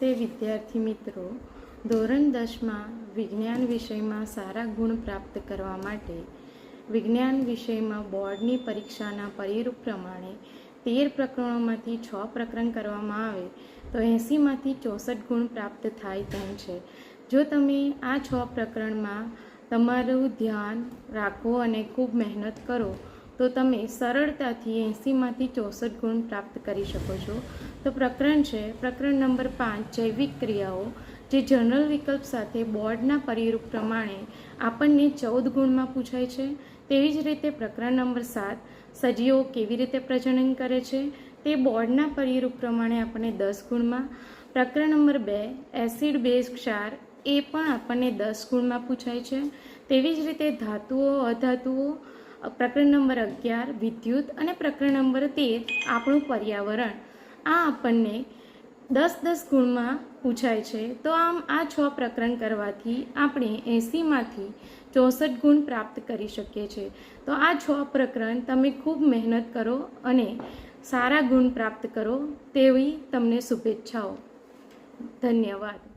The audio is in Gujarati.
નમસ્તે વિદ્યાર્થી મિત્રો, ધોરણ 10માં વિજ્ઞાન વિષયમાં સારા ગુણ પ્રાપ્ત કરવા માટે વિજ્ઞાન વિષયમાં બોર્ડની પરીક્ષાના પરિરૂપ પ્રમાણે 13 પ્રકરણોમાંથી 6 પ્રકરણ કરવામાં આવે તો 80માંથી 64 ગુણ પ્રાપ્ત થાય તેમ છે। જો તમે આ 6 પ્રકરણમાં તમારું ધ્યાન રાખો અને ખૂબ મહેનત કરો તો તમે સરળતાથી 80માંથી 64 ગુણ પ્રાપ્ત કરી શકો છો। તો પ્રકરણ છે પ્રકરણ નંબર 5 જૈવિક ક્રિયાઓ, જે જનરલ વિકલ્પ સાથે બોર્ડના પરિરૂપ પ્રમાણે આપણને 14 ગુણમાં પૂછાય છે। તેવી જ રીતે પ્રકરણ નંબર 7 સજીવો કેવી રીતે પ્રજનન કરે છે તે બોર્ડના પરિરૂપ પ્રમાણે આપણને 10 ગુણમાં। પ્રકરણ નંબર 2 એસિડ બેઝ ક્ષાર, એ પણ આપણને 10 ગુણમાં પૂછાય છે। તેવી જ રીતે ધાતુઓ અધાતુઓ, પ્રકરણ નંબર 11 વિદ્યુત અને પ્રકરણ નંબર 13 આપણું પર્યાવરણ, આ આપણને 10-10 ગુણમાં પૂછાય છે। તો આમ આ 6 પ્રકરણ કરવાથી આપણે 80માંથી 64 ગુણ પ્રાપ્ત કરી શકીએ છીએ। તો આ 6 પ્રકરણ તમે ખૂબ મહેનત કરો અને સારા ગુણ પ્રાપ્ત કરો તેવી તમને શુભેચ્છાઓ। ધન્યવાદ।